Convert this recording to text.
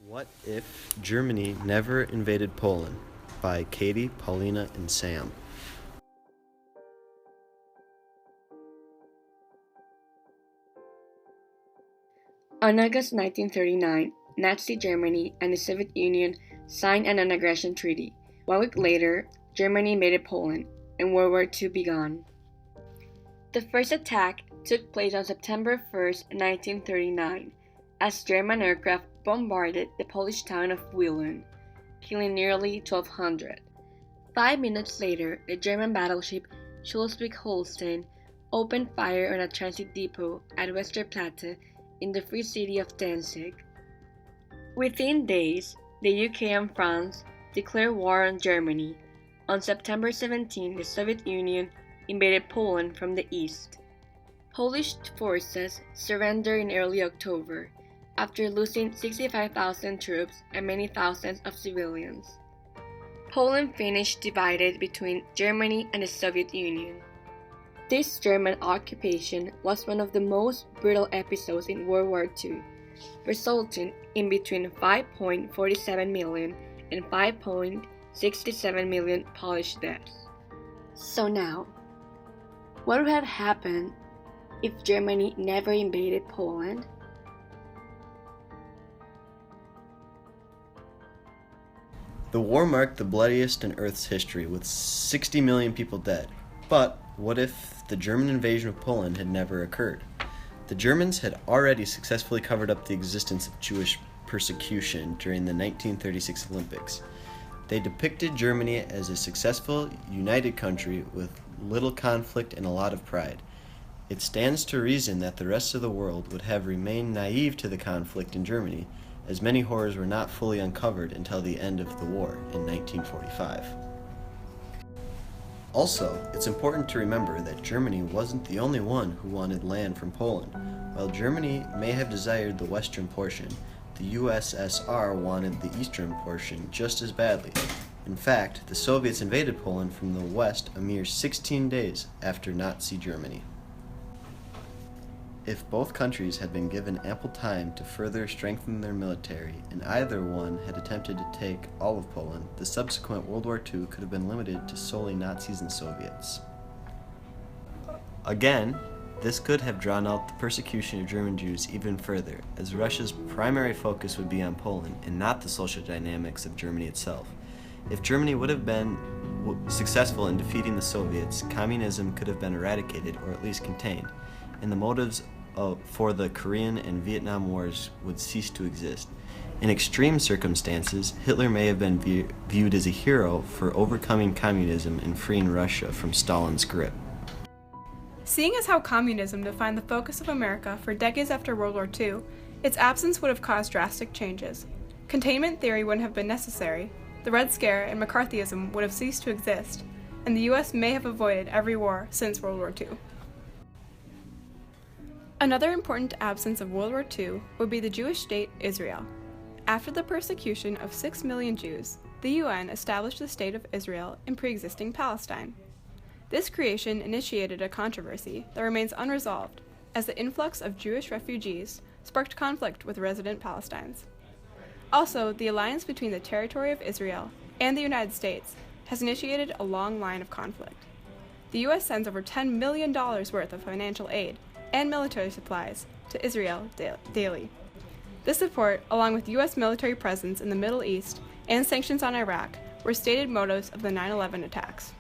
What if Germany never invaded Poland? By Katie, Paulina, and Sam. On August 1939, Nazi Germany and the Soviet Union signed an non-aggression treaty. 1 week later, Germany invaded Poland, and World War II began. The first attack took place on September 1, 1939, as German aircraft bombarded the Polish town of Wielun, killing nearly 1,200. 5 minutes later, the German battleship Schleswig-Holstein opened fire on a transit depot at Westerplatte in the Free City of Danzig. Within days, the UK and France declared war on Germany. On September 17, the Soviet Union invaded Poland from the east. Polish forces surrendered in early October, after losing 65,000 troops and many thousands of civilians. Poland finished divided between Germany and the Soviet Union. This German occupation was one of the most brutal episodes in World War II, resulting in between 5.47 million and 5.67 million Polish deaths. So now, what would have happened if Germany never invaded Poland? The war marked the bloodiest in Earth's history, with 60 million people dead. But what if the German invasion of Poland had never occurred? The Germans had already successfully covered up the existence of Jewish persecution during the 1936 Olympics. They depicted Germany as a successful, united country with little conflict and a lot of pride. It stands to reason that the rest of the world would have remained naive to the conflict in Germany, as many horrors were not fully uncovered until the end of the war in 1945. Also, it's important to remember that Germany wasn't the only one who wanted land from Poland. While Germany may have desired the western portion, the USSR wanted the eastern portion just as badly. In fact, the Soviets invaded Poland from the west a mere 16 days after Nazi Germany. If both countries had been given ample time to further strengthen their military, and either one had attempted to take all of Poland, the subsequent World War II could have been limited to solely Nazis and Soviets. Again, this could have drawn out the persecution of German Jews even further, as Russia's primary focus would be on Poland and not the social dynamics of Germany itself. If Germany would have been successful in defeating the Soviets, communism could have been eradicated or at least contained, and the motives for the Korean and Vietnam Wars would cease to exist. In extreme circumstances, Hitler may have been viewed as a hero for overcoming communism and freeing Russia from Stalin's grip. Seeing as how communism defined the focus of America for decades after World War II, its absence would have caused drastic changes. Containment theory wouldn't have been necessary, the Red Scare and McCarthyism would have ceased to exist, and the US may have avoided every war since World War II. Another important absence of World War II would be the Jewish state Israel. After the persecution of 6 million Jews, the UN established the State of Israel in pre-existing Palestine. This creation initiated a controversy that remains unresolved, as the influx of Jewish refugees sparked conflict with resident Palestinians. Also, the alliance between the territory of Israel and the United States has initiated a long line of conflict. The US sends over $10 million worth of financial aid and military supplies to Israel daily. This support, along with U.S. military presence in the Middle East and sanctions on Iraq, were stated motives of the 9/11 attacks.